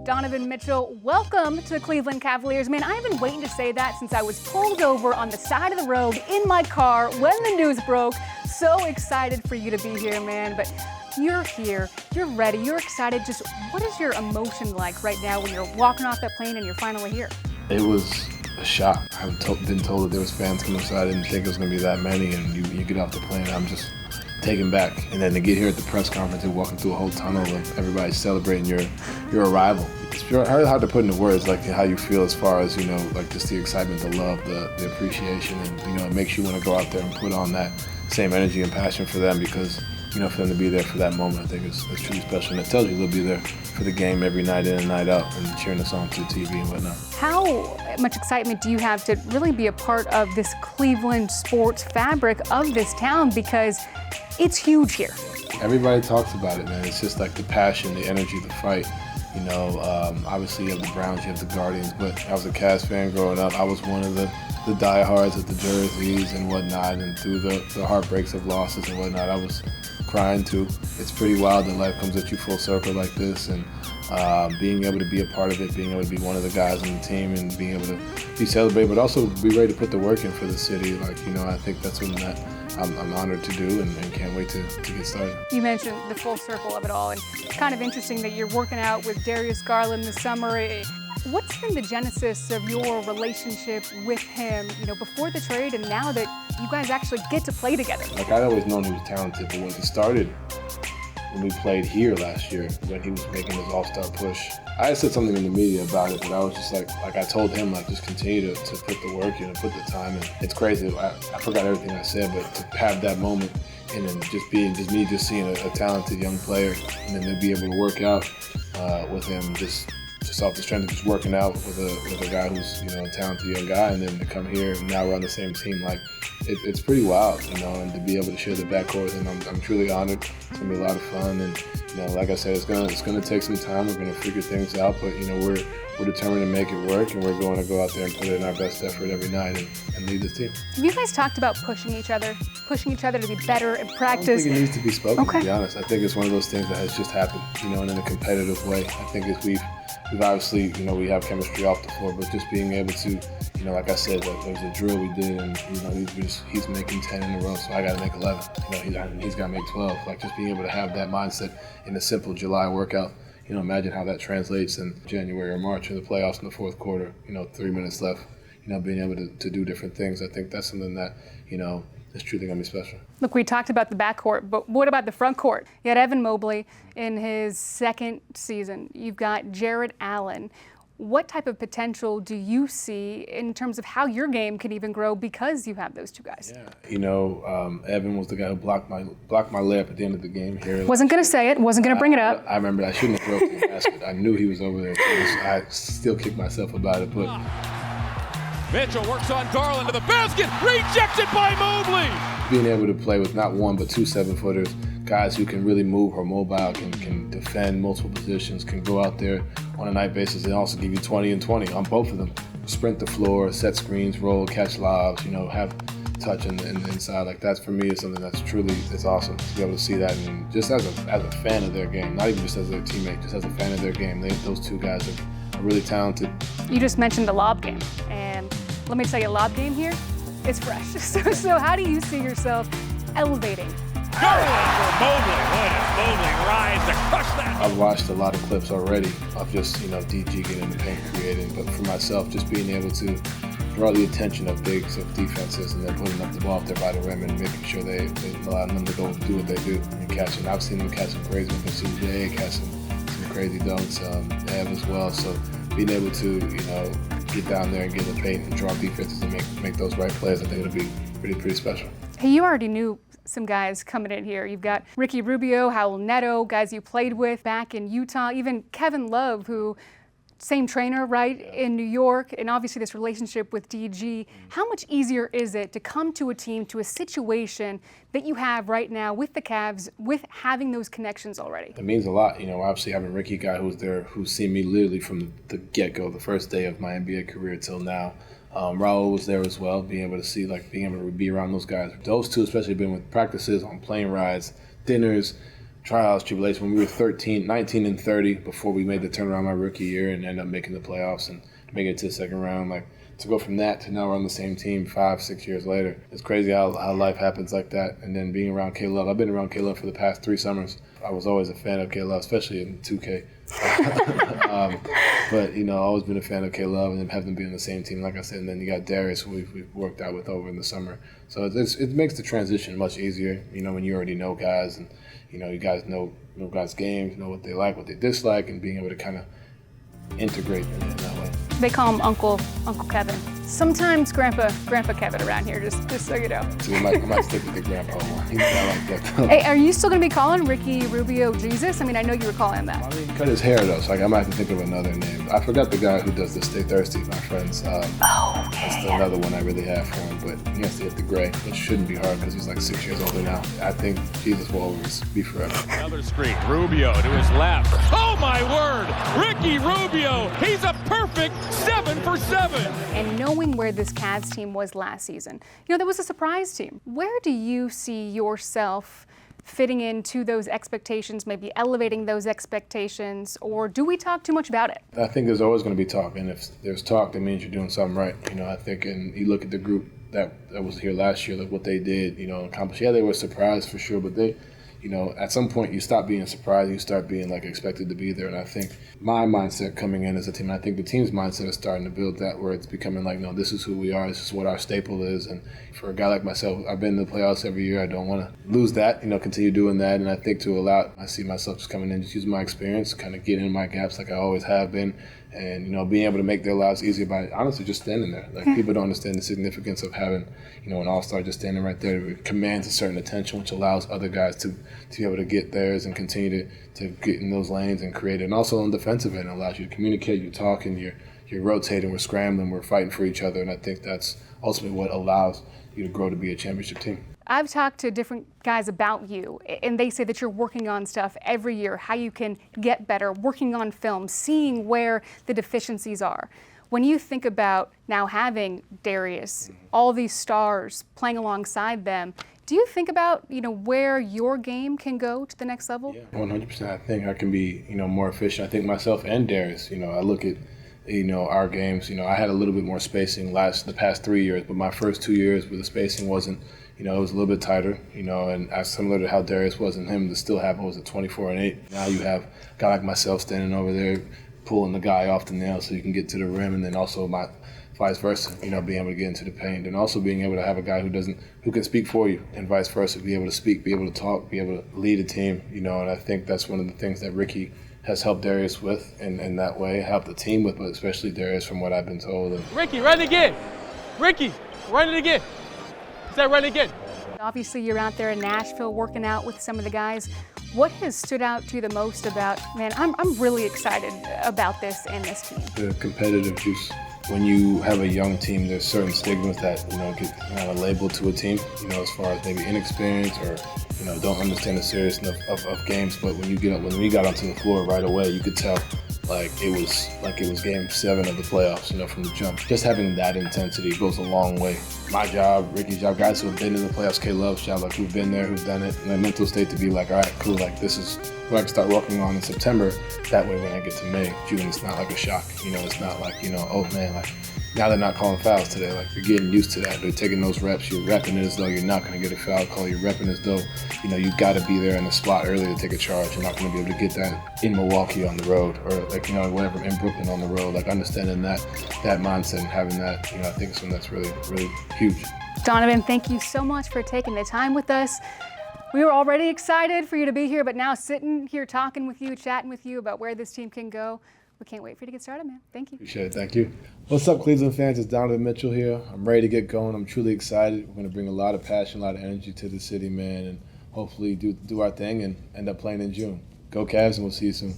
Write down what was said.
Donovan Mitchell, welcome to the Cleveland Cavaliers. Man, I've been waiting to say that since I was pulled over on the side of the road in my car when the news broke. So excited for you to be here, man. But you're here, you're ready, you're excited. Just what is your emotion like right now when you're walking off that plane and you're finally here? It was a shock. I've been told that there was fans coming, so I didn't think it was going to be that many. And you get off the plane, I'm just taken back. And then to get here at the press conference and walking through a whole tunnel of everybody celebrating your arrival. It's hard to put into words, like how you feel as far as, like just the excitement, the love, the appreciation, and, it makes you want to go out there and put on that same energy and passion for them because, for them to be there for that moment, I think it's truly special. And it tells you they'll be there for the game every night in and night out and cheering us on through TV and whatnot. How much excitement do you have to really be a part of this Cleveland sports fabric of this town? Because it's huge here. Everybody talks about it, man. It's just like the passion, the energy, the fight. Obviously you have the Browns, you have the Guardians, but I was a Cavs fan growing up. I was one of the diehards with the jerseys and whatnot, and through the heartbreaks of losses and whatnot, I was crying too. It's pretty wild that life comes at you full circle like this, and being able to be a part of it, being able to be one of the guys on the team and being able to be celebrated, but also be ready to put the work in for the city. I think that's something that I'm honored to do and can't wait to get started. You mentioned the full circle of it all, and it's kind of interesting that you're working out with Darius Garland this summer. What's been the genesis of your relationship with him, before the trade and now that you guys actually get to play together? I'd always known he was talented, but when he started, when we played here last year, when he was making his all-star push, I had said something in the media about it, but I was just like I told him, just continue to put the work in and put the time in. It's crazy. I forgot everything I said, but to have that moment and then just seeing a talented young player and then to be able to work out with him just off the strength of just working out with a guy who's a talented young guy, and then to come here and now we're on the same team, it's pretty wild, and to be able to share the backcourt, and I'm truly honored. It's gonna be a lot of fun, and like I said, it's gonna take some time. We're gonna figure things out, but we're determined to make it work, and we're going to go out there and put in our best effort every night and lead this team. Have you guys talked about pushing each other to be better in practice? I don't think it needs to be spoken, okay. To be honest. I think it's one of those things that has just happened, and in a competitive way. I think we've obviously, we have chemistry off the floor, but just being able to, like I said, there was a drill we did, and he's making 10 in a row, so I got to make 11. He's got to make 12. Just being able to have that mindset in a simple July workout. Imagine how that translates in January or March in the playoffs in the fourth quarter. 3 minutes left. Being able to do different things. I think that's something that is truly going to be special. Look, we talked about the backcourt, but what about the front court? You had Evan Mobley in his second season. You've got Jarrett Allen. What type of potential do you see in terms of how your game can even grow because you have those two guys? Yeah, Evan was the guy who blocked my layup at the end of the game here. Wasn't going to say it. Wasn't going to bring it up. I remember I shouldn't have broken the basket. I knew he was over there. I still kick myself about it, but Mitchell works on Garland to the basket, rejected by Mobley. Being able to play with not one but two 7-footers, guys who can really move, are mobile, can defend multiple positions, can go out there on a night basis and also give you 20 and 20 on both of them. Sprint the floor, set screens, roll, catch lobs, have touch in the inside. That for me is something it's awesome to be able to see that. And just as a fan of their game, not even just as their teammate, just as a fan of their game, those two guys are really talented. You just mentioned the lob game, and let me tell you, lob game here is fresh. So how do you see yourself elevating? Garland for Mobley. Boy, does Mobley rise to crush that. I've watched a lot of clips already of just, DG getting in the paint creating, but for myself, just being able to draw the attention of bigs, of defenses, and then putting up the ball up there by the rim and making sure they allow them to go do what they do and catching. I've seen them catch some crazy ones, CJ catch some crazy dunks, Ev as well. So being able to, get down there and get in the paint and draw defenses and make those right plays, I think it'll be pretty special. Hey, you already knew some guys coming in here. You've got Ricky Rubio, Howell Neto, guys you played with back in Utah, even Kevin Love, who same trainer, right, in New York, and obviously this relationship with DG. How much easier is it to come to a team, to a situation that you have right now with the Cavs, with having those connections already? It means a lot. Obviously having Ricky, guy who's there, who's seen me literally from the get-go, the first day of my NBA career till now. Raul was there as well, being able to see, being able to be around those guys. Those two especially have been with practices, on plane rides, dinners, trials, tribulations. When we were 13, 19 and 30 before we made the turnaround my rookie year and ended up making the playoffs and making it to the second round, like to go from that to now we're on the same team 5-6 years later. It's crazy how life happens like that. And then being around K-Love, I've been around K-Love for the past 3 summers. I was always a fan of K-Love, especially in 2K. But, you know, I've always been a fan of K-Love and then have them be on the same team, like I said. And then you got Darius, who we've worked out with over in the summer. So it makes the transition much easier, you know, when you already know guys and, you know, you guys know guys' games, know what they like, what they dislike, and being able to kind of integrate in that way. They call him Uncle Kevin. Sometimes Grandpa Kevin around here, just so you know. So I might stick with the grandpa one. I like that. Hey, are you still going to be calling Ricky Rubio Jesus? I mean, I know you were calling him that. I mean, he cut his hair though, so I might have to think of another name. I forgot the guy who does the Stay Thirsty, my friends. Okay. That's another one I really have for him, but he has to hit the gray, which shouldn't be hard because he's like 6 years older now. I think Jesus will always be forever. Another screen. Rubio to his left. Oh my word! Ricky Rubio. He's a perfect 7 for 7. And knowing where this Cavs team was last season, you know, there was a surprise team. Where do you see yourself fitting into those expectations, maybe elevating those expectations, or do we talk too much about it? I think there's always going to be talk, and if there's talk, that means you're doing something right. You know, I think, and you look at the group that was here last year, like what they did, you know, accomplish. Yeah, they were surprised for sure, but they, you know, at some point you stop being surprised, you start being like expected to be there. And I think my mindset coming in as a team, I think the team's mindset is starting to build that where it's becoming like, no, this is who we are, this is what our staple is. And for a guy like myself, I've been in the playoffs every year. I don't want to lose that, you know, continue doing that. And I think I see myself just coming in, just using my experience, kind of getting in my gaps like I always have been. And, you know, being able to make their lives easier by honestly just standing there. Like, people don't understand the significance of having, you know, an all-star just standing right there. It commands a certain attention, which allows other guys to be able to get theirs and continue to get in those lanes and create it. And also on the defensive end, it allows you to communicate, you're talking, you're rotating, we're scrambling, we're fighting for each other. And I think that's ultimately what allows you to grow to be a championship team. I've talked to different guys about you, and they say that you're working on stuff every year, how you can get better, working on film, seeing where the deficiencies are. When you think about now having Darius, all these stars playing alongside them, do you think about, you know, where your game can go to the next level? Yeah, 100%. I think I can be, you know, more efficient. I think myself and Darius, you know, I look at, you know, our games, you know, I had a little bit more spacing the past 3 years, but my first 2 years where the spacing wasn't, you know, it was a little bit tighter, you know, and as similar to how Darius was and him to still have, 24 and 8. Now you have a guy like myself standing over there, pulling the guy off the nail so you can get to the rim, and then also vice versa, you know, being able to get into the paint, and also being able to have a guy who can speak for you, and vice versa, be able to speak, be able to talk, be able to lead a team, you know, and I think that's one of the things that Ricky has helped Darius with, and in that way, helped the team with, but especially Darius from what I've been told. Ricky, run again. Ricky, run it again. Is that run again? Obviously, you're out there in Nashville working out with some of the guys. What has stood out to you the most about, man, I'm really excited about this and this team? The competitive juice. When you have a young team, there's certain stigmas that, you know, get kind of labeled to a team, you know, as far as maybe inexperience or, you know, don't understand the seriousness of games. But when we got onto the floor right away, you could tell like it was game 7 of the playoffs, you know, from the jump. Just having that intensity goes a long way. My job, Ricky's job, guys who have been in the playoffs, K-Love's job, like who've been there, who've done it, and that mental state to be like, all right, cool, like this is what I can start working on in September. That way when I get to May, June, it's not like a shock. You know, it's not like, you know, oh man, like now they're not calling fouls today. Like you're getting used to that. They're taking those reps. You're repping it as though you're not going to get a foul call. You're repping as though, you know, you got to be there in the spot early to take a charge. You're not going to be able to get that in Milwaukee on the road or like, you know, whatever, in Brooklyn on the road. Like understanding that mindset and having that, you know, I think it's something that's really, really huge. Donovan, thank you so much for taking the time with us. We were already excited for you to be here, but now sitting here talking with you, chatting with you about where this team can go, we can't wait for you to get started, man. Thank you. Appreciate it. Thank you. What's up, Cleveland fans? It's Donovan Mitchell here. I'm ready to get going. I'm truly excited. We're going to bring a lot of passion, a lot of energy to the city, man, and hopefully do our thing and end up playing in June. Go Cavs, and we'll see you soon.